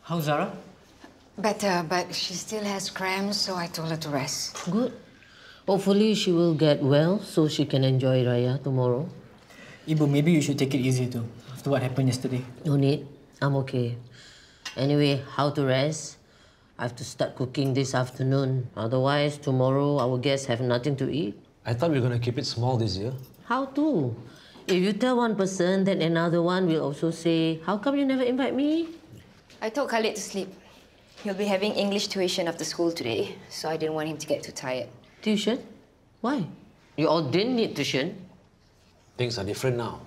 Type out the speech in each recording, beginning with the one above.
How's Zara? Better, but she still has cramps, so I told her to rest. Good. Hopefully she will get well so she can enjoy Raya tomorrow. Ibu, maybe you should take it easy too, after what happened yesterday. No need. I'm okay. Anyway, how to rest? I have to start cooking this afternoon. Otherwise, tomorrow our guests have nothing to eat. I thought we were going to keep it small this year. How to? If you tell one person, then another one will also say, how come you never invite me? I told Khalid to sleep. He'll be having English tuition after school today, so I didn't want him to get too tired. Tuition? Why? You all didn't need tuition. Things are different now.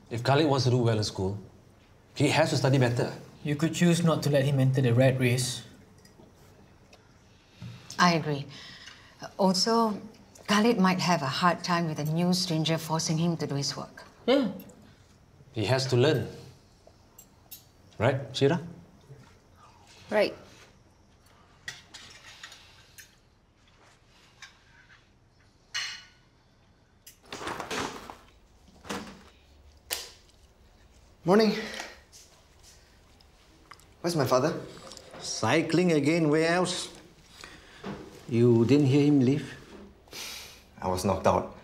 If Khalid wants to do well in school, he has to study better. You could choose not to let him enter the rat race. I agree. Also, Khalid might have a hard time with a new stranger forcing him to do his work. Yeah. He has to learn. Right, Syirah? Right. Morning. Where's my father? Cycling again, where else? You didn't hear him leave? I was knocked out.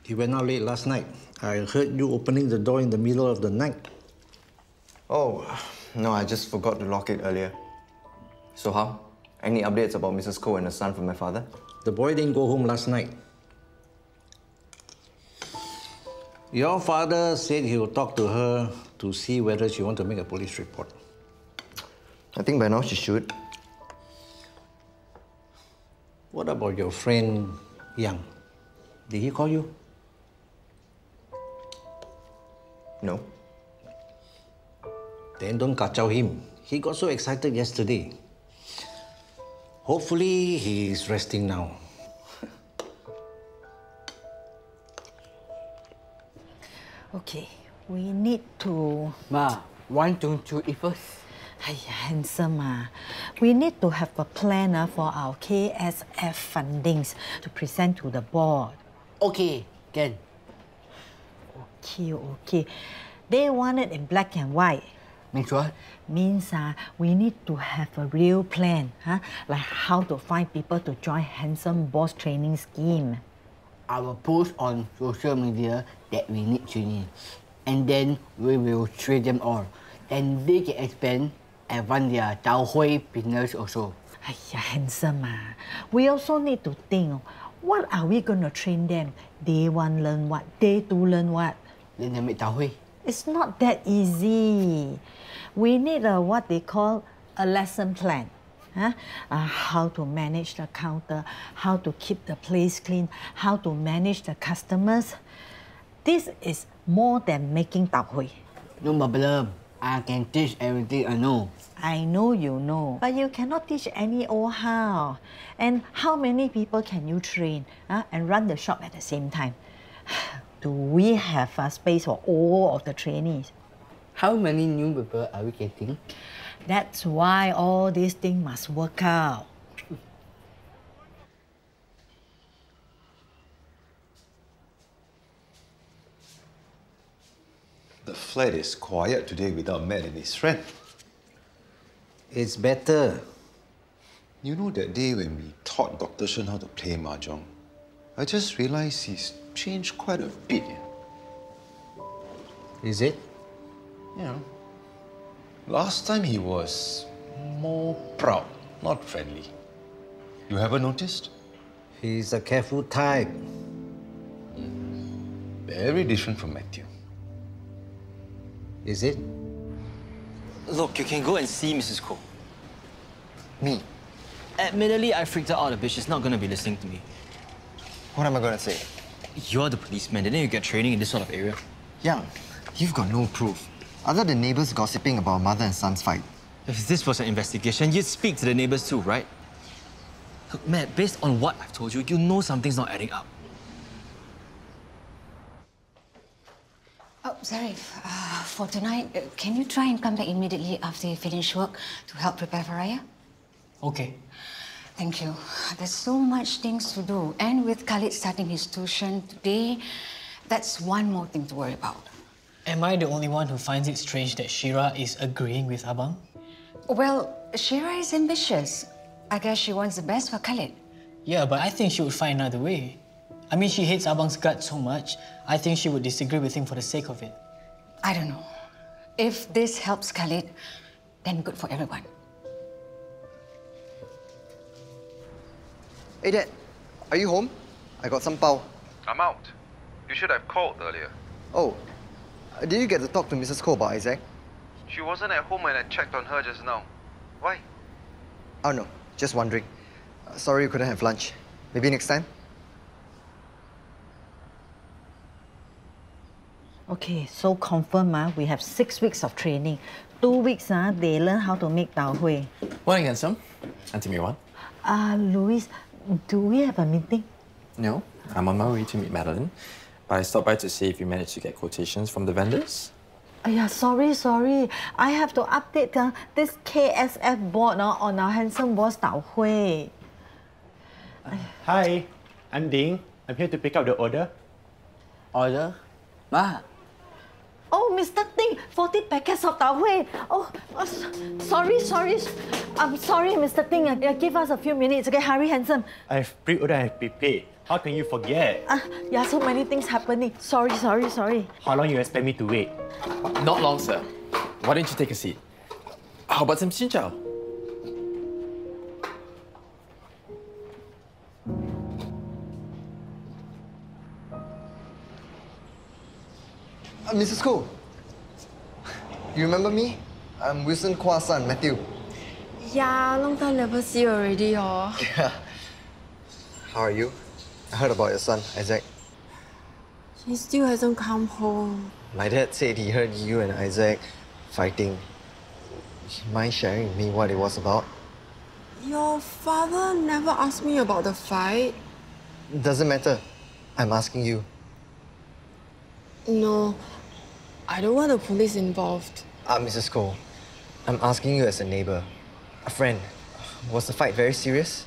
He went out late last night. I heard you opening the door in the middle of the night. Oh, no, I just forgot to lock it earlier. So how? Any updates about Mrs. Koh and her son from my father? The boy didn't go home last night. Your father said he will talk to her to see whether she wants to make a police report. I think by now she should. What about your friend, Yang? Did he call you? No. Then don't kacau him. He got so excited yesterday. Hopefully, he is resting now. Okay, we need to... Ma, why don't you eat first? Handsome, we need to have a plan for our KSF fundings to present to the board. Okay, can. Okay. They want it in black and white. Means what? Means we need to have a real plan, like how to find people to join Handsome Boss training scheme. I will post on social media that we need training. And then we will train them all. Then they can expand and run their Tau Huay business also. Handsome, we also need to think, what are we going to train them? Day one learn what? Day two learn what? Then they make Tau Huay. It's not that easy. We need what they call a lesson plan. How to manage the counter, how to keep the place clean, how to manage the customers. This is more than making Tau Huay. No problem. I can teach everything I know. I know you know, but you cannot teach any old how. And how many people can you train and run the shop at the same time? Do we have space for all of the trainees? How many new people are we getting? That's why all these things must work out. The flat is quiet today without Matt and his friend. It's better. You know that day when we taught Dr. Shen how to play mahjong, I just realized he's changed quite a bit. Is it? Yeah. Last time he was more proud, not friendly. You haven't noticed? He's a careful type. Very different from Matthew. Is it? Look, you can go and see Mrs. Koh. Me? Admittedly, I freaked her out a bit. She's not going to be listening to me. What am I going to say? You're the policeman. Didn't you get training in this sort of area? Yang, you've got no proof. Other than neighbors gossiping about mother and son's fight. If this was an investigation, you'd speak to the neighbors too, right? Look, Matt, based on what I've told you, you know something's not adding up. Oh, sorry. For tonight, can you try and come back immediately after you finish work to help prepare for Raya? Okay. Thank you. There's so much things to do. And with Khalid starting his tuition today, that's one more thing to worry about. Am I the only one who finds it strange that Syirah is agreeing with Abang? Well, Syirah is ambitious. I guess she wants the best for Khalid. Yeah, but I think she would find another way. I mean, she hates Abang's guts so much, I think she would disagree with him for the sake of it. I don't know. If this helps Khalid, then good for everyone. Hey, Dad. Are you home? I got some pao. I'm out. You should have called earlier. Oh, did you get to talk to Mrs. Koh about Isaac? She wasn't at home when I checked on her just now. Why? Oh no, just wondering. Sorry you couldn't have lunch. Maybe next time? Okay, so confirm, we have 6 weeks of training. 2 weeks, they learn how to make Tau Huay. Morning, Handsome. Auntie May Wan. Louis, do we have a meeting? No, I'm on my way to meet Madeline. But I stopped by to see if you managed to get quotations from the vendors. Yeah, sorry. I have to update this KSF board on our Handsome Boss Tau Huay. Hi, I'm Ding. I'm here to pick up the order. Order? Ma? Oh, Mr. Ting, 40 packets of Tau Huay. Oh, sorry. I'm sorry, Mr. Ting. Give us a few minutes. Okay, hurry, Handsome. I've pre-ordered and prepaid. How can you forget? Yeah, so many things happening. Sorry. How long you expect me to wait? Not long, sir. Why don't you take a seat? How about some xin chow? Mrs. Koh, you remember me? I'm Wilson Kwa's son, Matthew. Yeah, long time never see you already, oh. Yeah. How are you? I heard about your son, Isaac. He still hasn't come home. My dad said he heard you and Isaac fighting. You mind sharing with me what it was about? Your father never asked me about the fight. Doesn't matter. I'm asking you. No, I don't want the police involved. Mrs. Koh, I'm asking you as a neighbor, a friend. Was the fight very serious?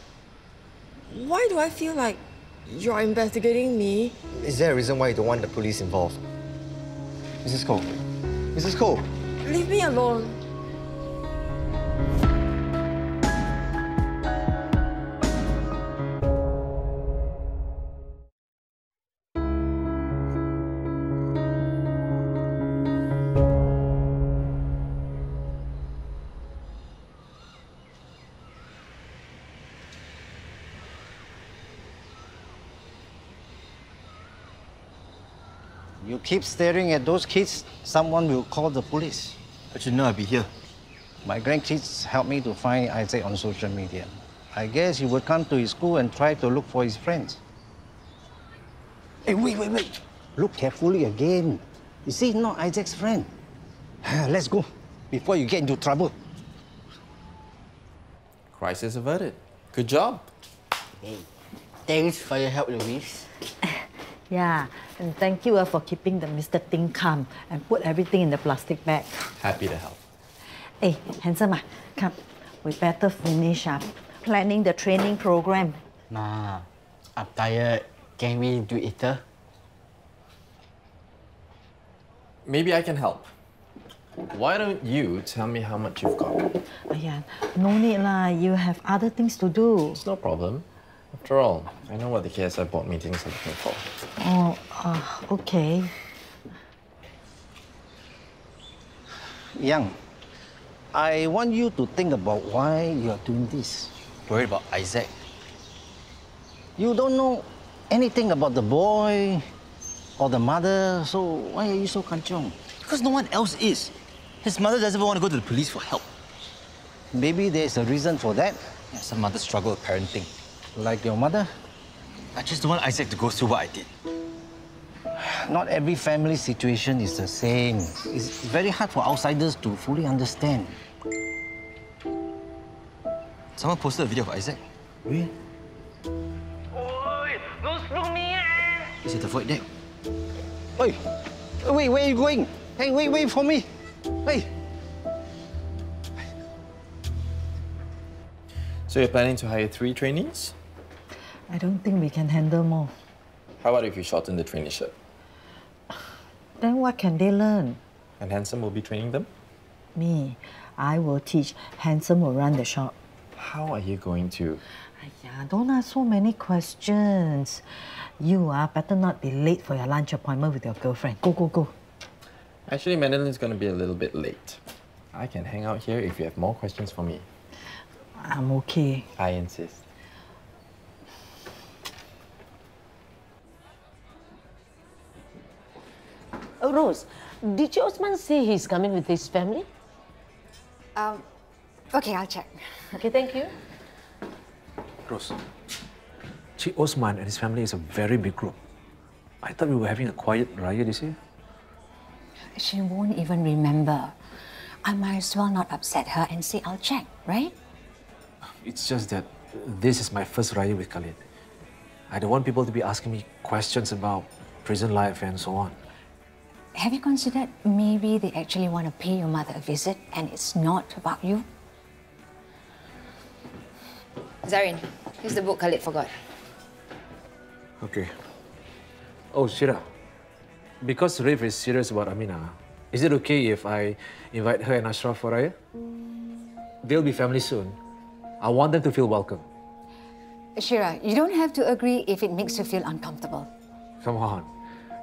Why do I feel like you're investigating me? Is there a reason why you don't want the police involved? Mrs. Koh. Mrs. Koh. Leave me alone. You keep staring at those kids, someone will call the police. But you know I'll be here. My grandkids helped me to find Isaac on social media. I guess he would come to his school and try to look for his friends. Hey, wait. Look carefully again. You see, not Isaac's friend. Let's go, before you get into trouble. Crisis averted. Good job. Hey, thanks for your help, Louise. Yeah, and thank you for keeping the Mr. Ting calm and put everything in the plastic bag. Happy to help. Hey, Handsome, come. We better finish planning the training program. Ma, I'm tired. Can we do it later? Maybe I can help. Why don't you tell me how much you've got? Yeah, no need lah. You have other things to do. It's no problem. After all, I know what the KSI board meetings are looking for. Oh, okay. Young, I want you to think about why you're doing this. Worried about Isaac? You don't know anything about the boy or the mother, so why are you so kanchong? Because no one else is. His mother doesn't even want to go to the police for help. Maybe there's a reason for that. Yeah, some mothers struggle with parenting. Like your mother? I just don't want Isaac to go through what I did. Not every family situation is the same. It's very hard for outsiders to fully understand. Someone posted a video of Isaac. Really? Oi, don't spook me! Is it the void deck? Oi! Wait, where are you going? Hey, wait for me! Hey! So you're planning to hire 3 trainees? I don't think we can handle more. How about if you shorten the traineeship? Then what can they learn? And Handsome will be training them? Me, I will teach. Handsome will run the shop. How are you going to? Yeah, don't ask so many questions. You better not be late for your lunch appointment with your girlfriend. Go, go, go. Actually, Madeline's going to be a little bit late. I can hang out here if you have more questions for me. I'm okay. I insist. Oh, Rose, did Osman say he's coming with his family? Okay, I'll check. Okay, thank you. Rose, Osman and his family is a very big group. I thought we were having a quiet Raya this year. She won't even remember. I might as well not upset her and say I'll check, right? It's just that this is my first Raya with Khalid. I don't want people to be asking me questions about prison life and so on. Have you considered maybe they actually want to pay your mother a visit and it's not about you? Zarin, here's the book Khalid forgot. Okay. Oh, Syirah. Because Rafe is serious about Amina, is it okay if I invite her and Ashraf for Raya? They'll be family soon. I want them to feel welcome. Syirah, you don't have to agree if it makes you feel uncomfortable. Come on.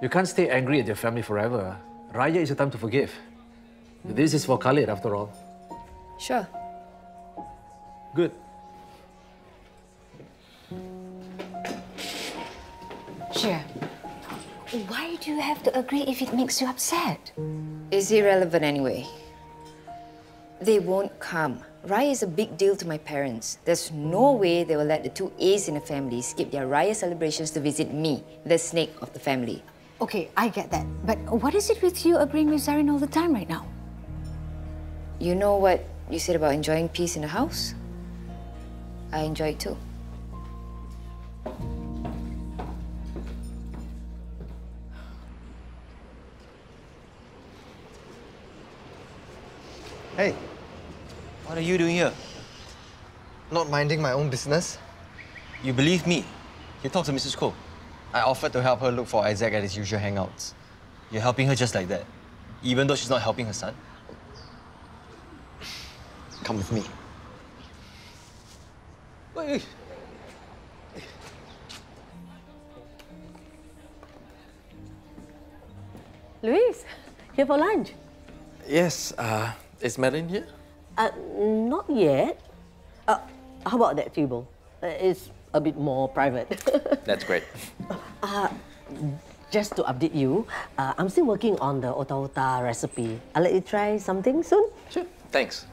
You can't stay angry at your family forever. Raya is a time to forgive. This is for Khalid, after all. Sure. Good. Syirah, why do you have to agree if it makes you upset? It's irrelevant anyway. They won't come. Raya is a big deal to my parents. There's no way they will let the two A's in the family skip their Raya celebrations to visit me, the snake of the family. Okay, I get that. But what is it with you agreeing with Zarin all the time right now? You know what you said about enjoying peace in the house? I enjoy it too. Hey. What are you doing here? Not minding my own business. You believe me? You talked to Mrs. Koh. I offered to help her look for Isaac at his usual hangouts. You're helping her just like that, even though she's not helping her son? Come with me. Wait. Luis, here for lunch? Yes, is Madeline here? Not yet. How about that table? It's a bit more private. That's great. Just to update you, I'm still working on the ota-ota recipe. I'll let you try something soon. Sure, thanks.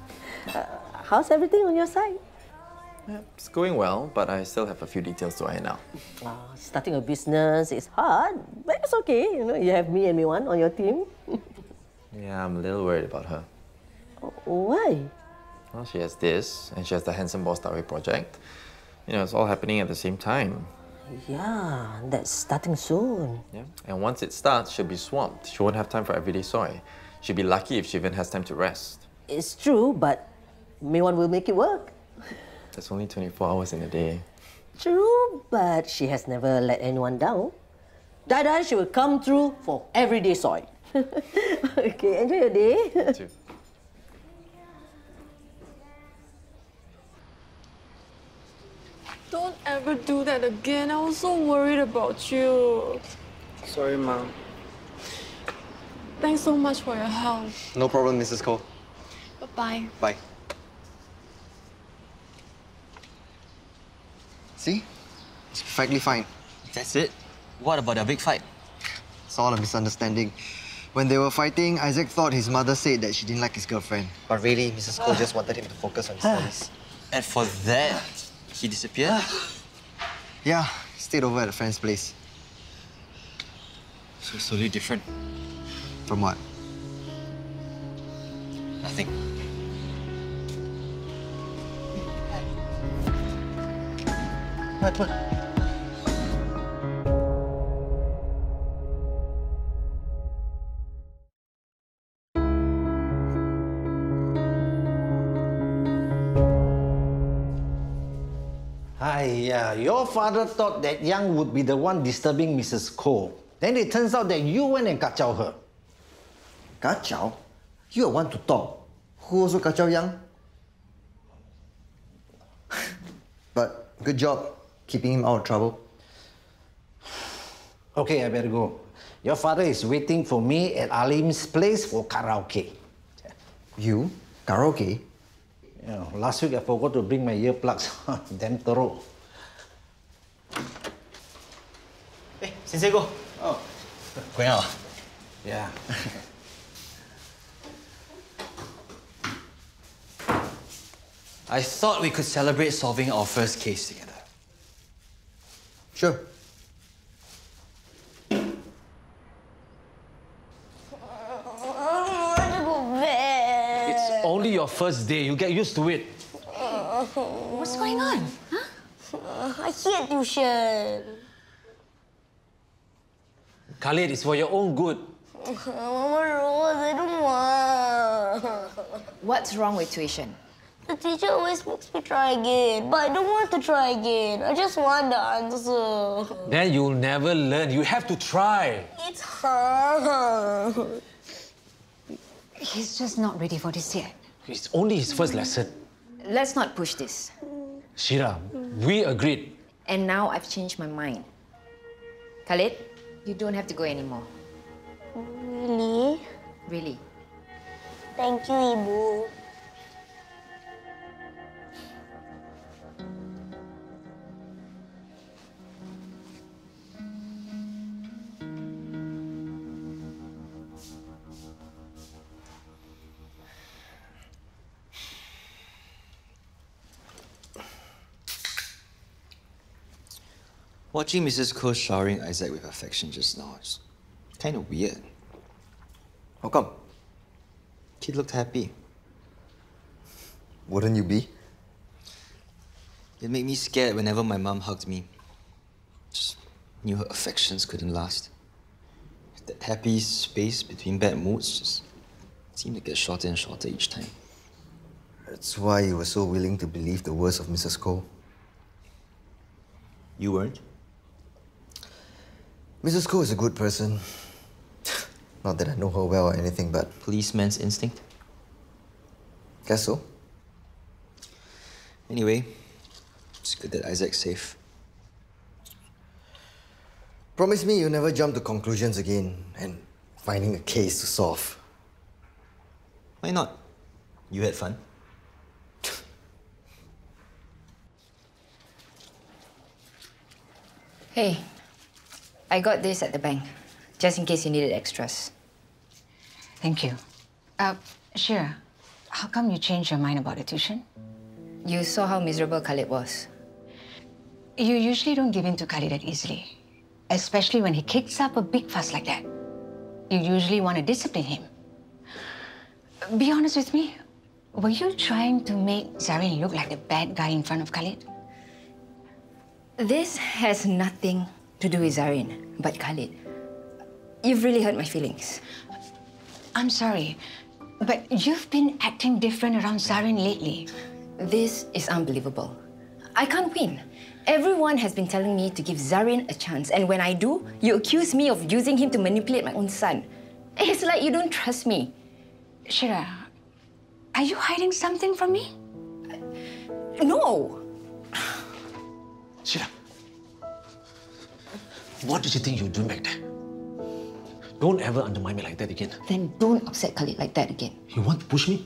How's everything on your side? It's going well, but I still have a few details to iron out. Starting a business is hard, but it's okay. You know, you have me and May Wan on your team. Yeah, I'm a little worried about her. Why? Well, she has this, and she has the Handsome Boss Tau Huay project. You know, it's all happening at the same time. Yeah, that's starting soon. Yeah, and once it starts, she'll be swamped. She won't have time for Everyday Soy. She'll be lucky if she even has time to rest. It's true, but May Wan will make it work. There's only 24 hours in a day. True, but she has never let anyone down. Dada, she will come through for Everyday Soy. Okay, enjoy your day. You too. Don't ever do that again. I was so worried about you. Sorry, Mom. Thanks so much for your help. No problem, Mrs. Koh. Bye-bye. Bye. See? It's perfectly fine. That's it? What about their big fight? It's all a misunderstanding. When they were fighting, Isaac thought his mother said that she didn't like his girlfriend. But really, Mrs. Koh just wanted him to focus on his studies. And for that, he disappeared? Yeah, he stayed over at a friend's place. So it's totally different. From what? Nothing. What? Hiya, your father thought that Yang would be the one disturbing Mrs. Koh. Then it turns out that you went and kacau her. Kacau? You are one to talk. Who also kacau Yang? But good job keeping him out of trouble. Okay, I better go. Your father is waiting for me at Alim's place for karaoke. You? Karaoke? Yeah, last week I forgot to bring my earplugs. Damn thorough. Hey, Sensei, go. Oh. Going out? Yeah. I thought we could celebrate solving our first case together. Sure. It's only your first day. You'll get used to it. What's going on? I hate tuition. Khalid, it's for your own good. Mama Rose, I don't want. What's wrong with tuition? The teacher always makes me try again, but I don't want to try again. I just want the answer. Then you'll never learn. You have to try. It's hard. He's just not ready for this yet. It's only his first lesson. Let's not push this. Syirah, we agreed. And now I've changed my mind. Khalid, you don't have to go anymore. Really? Really. Thank you, Ibu. Watching Mrs. Koh showering Isaac with affection just now is kind of weird. How come? Kid looked happy. Wouldn't you be? It made me scared whenever my mum hugged me. Just knew her affections couldn't last. That happy space between bad moods just seemed to get shorter and shorter each time. That's why you were so willing to believe the worst of Mrs. Koh. You weren't? Mrs. Koh is a good person. Not that I know her well or anything, but... Policeman's instinct? Guess so. Anyway, it's good that Isaac's safe. Promise me you'll never jump to conclusions again and finding a case to solve. Why not? You had fun. Hey, I got this at the bank, just in case you needed extras. Thank you. Syirah, how come you changed your mind about the tuition? You saw how miserable Khalid was. You usually don't give in to Khalid that easily, especially when he kicks up a big fuss like that. You usually want to discipline him. Be honest with me. Were you trying to make Zarin look like the bad guy in front of Khalid? This has nothing to do with Zarin, but Khalid. You've really hurt my feelings. I'm sorry, but you've been acting different around Zarin lately. This is unbelievable. I can't win. Everyone has been telling me to give Zarin a chance, and when I do, you accuse me of using him to manipulate my own son. It's like you don't trust me. Syirah, are you hiding something from me? No. Syirah, what did you think you were doing back there? Don't ever undermine me like that again. Then don't upset Khalid like that again. You want to push me?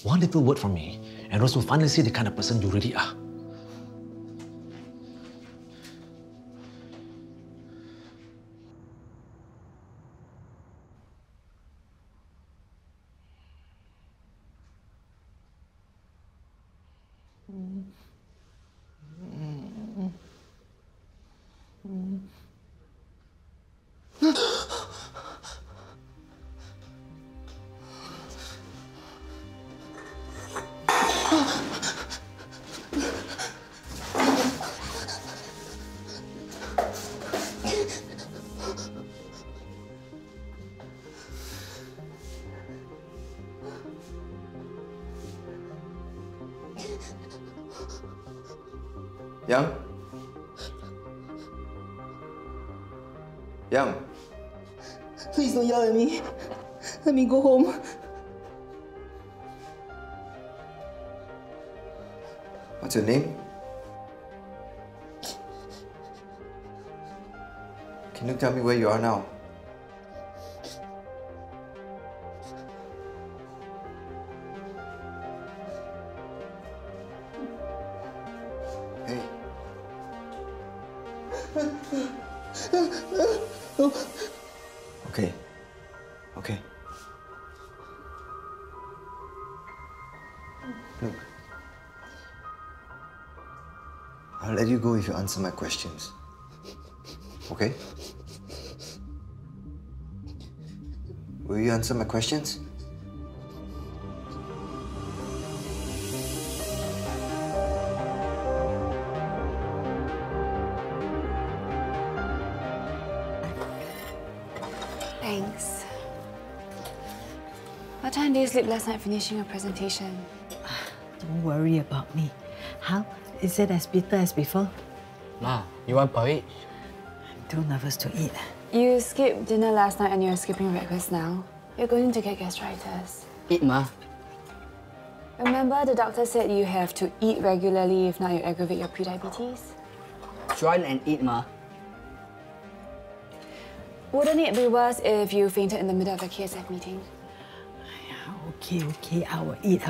One little word from me, and Rose will finally see the kind of person you really are. Yang? Yang? Please don't yell at me. Let me go home. What's your name? Can you tell me where you are now? Hey. Okay. Okay. Look. I'll let you go if you answer my questions. Okay? Will you answer my questions? Thanks. What time did you sleep last night finishing your presentation? Don't worry about me. How? Is it as bitter as before? Ma, you want porridge? I'm too nervous to eat. You skipped dinner last night and you're skipping breakfast now. You're going to get gastritis. Eat, Ma. Remember the doctor said you have to eat regularly, if not you aggravate your prediabetes? Join and eat, Ma. Wouldn't it be worse if you fainted in the middle of the KSF meeting? Okay, I will eat.